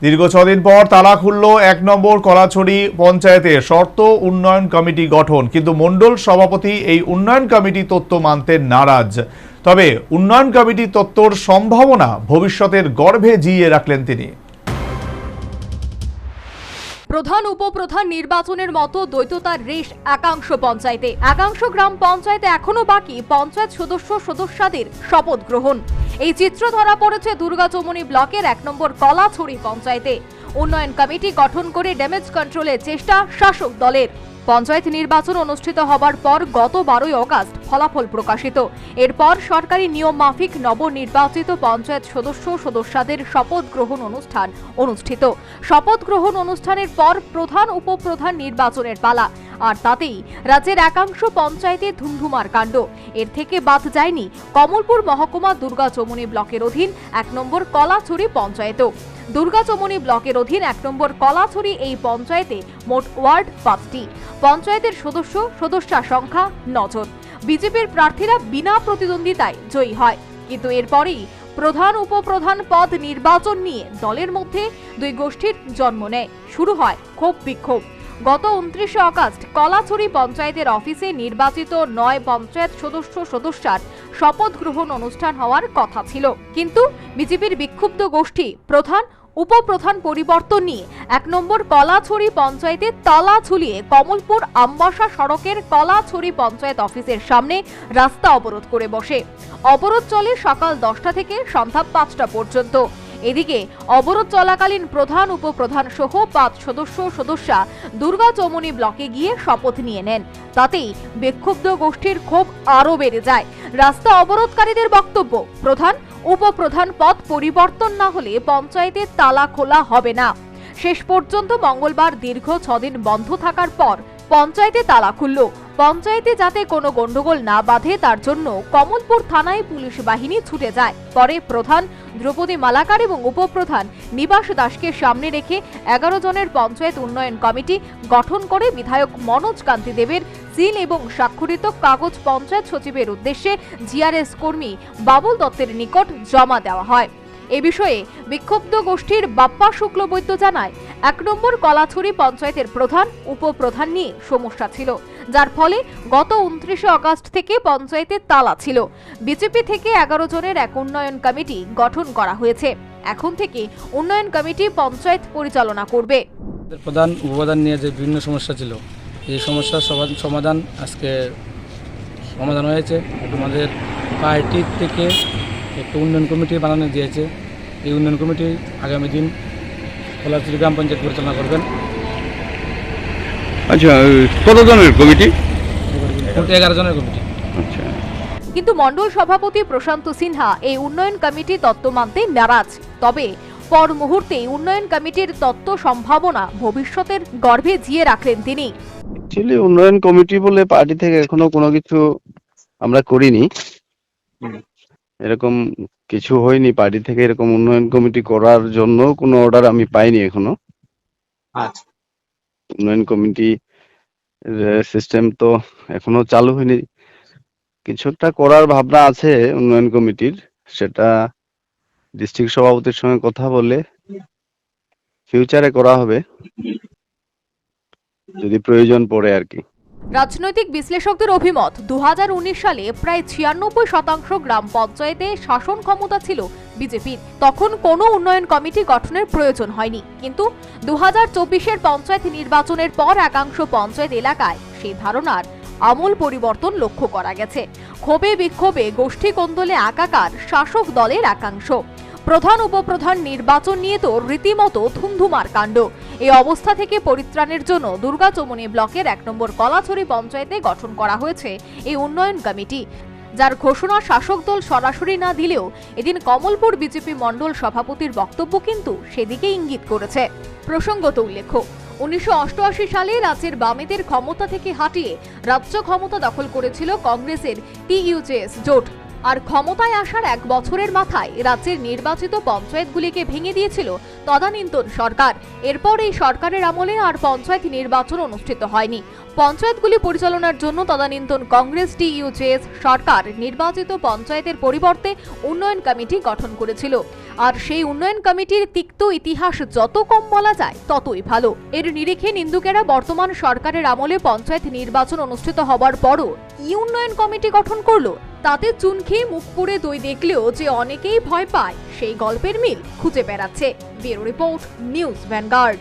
দীর্ঘ 6 দিন পর তালা খুলল 1 নম্বর কলাছড়ি পঞ্চায়েতে শর্ত উন্নয়ন কমিটি গঠন, কিন্তু মণ্ডল সভাপতি এই উন্নয়ন কমিটি তত্ত্ব মানতে নারাজ। তবে উন্নয়ন কমিটি তত্ত্বর সম্ভাবনা ভবিষ্যতের গর্ভে জিইয়ে রাখলেন তিনি। প্রধান উপপ্রধান নির্বাচনের মতো দ্বৈততার রেশ একাংশ পঞ্চায়েতে। একাংশ গ্রাম পঞ্চায়েতে এখনো বাকি পঞ্চায়েত সদস্যদের শপথ গ্রহণ। এই চিত্র ধরা পড়েছে দুর্গাচমনি ব্লকের 1 নম্বর কলাছড়ি পঞ্চায়েতে। উন্নয়ন কমিটি গঠন করে ড্যামেজ কন্ট্রোলের চেষ্টা শাসক দলের। পঞ্চায়েত নির্বাচন অনুষ্ঠিত হবার পর গত 12 আগস্ট ফলাফল প্রকাশিত। এরপর সরকারি নিয়ম মাফিক নবনির্বাচিত পঞ্চায়েত সদস্যদের শপথ গ্রহণ অনুষ্ঠান অনুষ্ঠিত। শপথ গ্রহণ অনুষ্ঠানের পর প্রধান উপপ্রধান নির্বাচনের পালা, আর তাতেই রাজ্যের একাংশ পঞ্চায়েতে ধুমধুমার কাণ্ড। এর থেকে বাদ যায়নি কমলপুর মহকুমা দুর্গাচমনি ব্লকের অধীন 1 নম্বর কলাছড়ি পঞ্চায়েতও। দুর্গাচমনি ব্লকের অধীন 1 নম্বর কলাছড়ি এই পঞ্চায়েতে মোট ওয়ার্ড 5টি। পঞ্চায়েতের সদস্যা সংখ্যা 9 জন। বিজেপির প্রার্থীরা বিনা প্রতিদ্বন্দ্বিতায় জয়ী হয়, কিন্তু এরপরেই প্রধান উপপ্রধান পদ নির্বাচন নিয়ে দলের মধ্যে দুই গোষ্ঠীর জন্ম নেয়। শুরু হয় ক্ষোভ বিক্ষোভ। গত 29 আগস্ট কলাছড়ি পঞ্চায়েতের অফিসে নির্বাচিত 9 পঞ্চায়েত সদস্যার শপথ গ্রহণ অনুষ্ঠান হওয়ার কথা ছিল, কিন্তু বিজেপির বিক্ষুব্ধ গোষ্ঠী প্রধান উপপ্রধান পরিবর্তন নিয়ে 1 নম্বর কলাছড়ি পঞ্চায়েতে তালা ঝুলিয়ে কমলপুর আমবাসা সড়কের কলাছড়ি পঞ্চায়েত অফিসের সামনে রাস্তা অবরোধ করে বসে। অবরোধ চলে সকাল 10টা থেকে সন্ধ্যা 5টা পর্যন্ত। এদিকে অবরোধ চলাকালীন প্রধান উপপ্রধান সহ 5 সদস্যা দুর্গাচমনি ব্লকে গিয়ে শপথ নিয়ে নেন। তাতেই বিক্ষুব্ধ গোষ্ঠীর ক্ষোভ আরও বেড়ে যায়। রাস্তা অবরোধকারীদের বক্তব্য, প্রধান উপপ্রধান পদ পরিবর্তন না হলে পঞ্চায়েতে তালা খোলা হবে না। শেষ পর্যন্ত মঙ্গলবার দীর্ঘ 6 দিন বন্ধ থাকার পর পঞ্চায়েতে তালা খুলল। পঞ্চায়েতে যাতে কোনো গন্ডগোল না বাঁধে তার জন্য কমলপুর থানায় পুলিশ বাহিনী ছুটে যায়। পরে প্রধান দ্রৌপদী মালাকার এবং উপপ্রধান নিবাস দাসকে সামনে রেখে 11 জনের পঞ্চায়েত উন্নয়ন কমিটি গঠন করে বিধায়ক মনোজ কান্তি দেবের সিল এবং স্বাক্ষরিত কাগজ পঞ্চায়েত সচিবের উদ্দেশ্যে জিআরএস কর্মী বাবুল দত্তের নিকট জমা দেওয়া হয়। এ বিষয়ে বিক্ষুব্ধ গোষ্ঠীর বাপ্পা শুক্লবৈদ্য জানায়, 1 নম্বর কলাছড়ি পঞ্চায়েতের প্রধান উপপ্রধান নিয়ে সমস্যা ছিল, যার ফলে গত 29 আগস্ট থেকে পঞ্চায়েতে তালা ছিল। বিজেপি থেকে 11 জনের এক উন্নয়ন কমিটি গঠন করা হয়েছে। এখন থেকে উন্নয়ন কমিটি পঞ্চায়েত পরিচালনা করবে। প্রধান উপপ্রধান নিয়ে যে বিভিন্ন সমস্যা ছিল, এই সমস্যার সমাধান আজকে সমাধান হয়েছে। আমাদের পার্টি থেকে একটা উন্নয়ন কমিটি বানানো দিয়েছে। এই উন্নয়ন কমিটি আগামী দিন কলাছড়ি গ্রাম পঞ্চায়েত পরিচালনা করবেন। আচ্ছা, কতজনের কমিটি? 11 জনের কমিটি। আচ্ছা, কিন্তু মণ্ডল সভাপতি প্রশান্ত সিনহা এই উন্নয়ন কমিটি তত্ত্ব মানতে নারাজ। তবে পর মুহূর্তে উন্নয়ন কমিটির তত্ত্ব সম্ভাবনা ভবিষ্যতের গর্ভে জিয়ে রাখলেন তিনি। অ্যাকচুয়ালি উন্নয়ন কমিটি বলে পার্টি থেকে এখনো কোনো কিছু আমরা করিনি। এরকম কিছু হয়নি পার্টি থেকে, এরকম উন্নয়ন কমিটি করার জন্য কোনো অর্ডার আমি পাইনি এখনো। আচ্ছা, উন্নয়ন কমিটি সিস্টেম তো এখনো চালু হয়নি। কিছু একটা করার ভাবনা আছে উন্নয়ন কমিটির, সেটা ডিস্ট্রিক্ট সভাপতির সঙ্গে কথা বলে ফিউচারে করা হবে যদি প্রয়োজন পড়ে আর কি। রাজনৈতিক বিশ্লেষকদের অভিমত, 2019 সালে প্রায় 96% গ্রাম পঞ্চায়েতে শাসন ক্ষমতা ছিল বিজেপির। তখন কোনো উন্নয়ন কমিটি গঠনের প্রয়োজন হয়নি, কিন্তু 2024-এর পঞ্চায়েত নির্বাচনের পর একাংশ পঞ্চায়েত এলাকায় সেই ধারণার আমূল পরিবর্তন লক্ষ্য করা গেছে। ক্ষোভে বিক্ষোভে গোষ্ঠী কোন্দলে একাকার শাসক দলের একাংশ। প্রধান উপপ্রধান নির্বাচন নিয়ে তো রীতিমতো ধুমধুমার কাণ্ড। এই অবস্থা থেকে পরিত্রাণের জন্য দুর্গাচমনি ব্লকের 1 নম্বর কলাছড়ি পঞ্চায়েতে গঠন করা হয়েছে এই উন্নয়ন কমিটি, যার ঘোষণা শাসক দল সরাসরি না দিলেও এদিন কমলপুর বিজেপি মণ্ডল সভাপতির বক্তব্য কিন্তু সেদিকে ইঙ্গিত করেছে। প্রসঙ্গত উল্লেখ্য, 1988 সালে রাজ্যের বামেদের ক্ষমতা থেকে হাটিয়ে রাজ্য ক্ষমতা দখল করেছিল কংগ্রেসের TUJS জোট। আর ক্ষমতায় আসার 1 বছরের মাথায় রাজ্যের নির্বাচিত পঞ্চায়েতগুলিকে ভেঙে দিয়েছিল তদানীন্তন সরকার। এরপর এই সরকারের আমলে আর পঞ্চায়েত নির্বাচন অনুষ্ঠিত হয়নি। পঞ্চায়েতগুলি পরিচালনার জন্য তদানীন্তন কংগ্রেস DUJS সরকার নির্বাচিত পঞ্চায়েতের পরিবর্তে উন্নয়ন কমিটি গঠন করেছিল। আর সেই উন্নয়ন কমিটির তিক্ত ইতিহাস যত কম বলা যায় ততই ভালো। এর নিরিখে নিন্দুকেরা বর্তমান সরকারের আমলে পঞ্চায়েত নির্বাচন অনুষ্ঠিত হবার পরও কি উন্নয়ন কমিটি গঠন করলো, তাতে চুন খেয়ে মুখ পুড়ে দই দেখলেও যে অনেকেই ভয় পায় সেই গল্পের মিল খুঁজে বেড়াচ্ছে। Bureau report, news vanguard.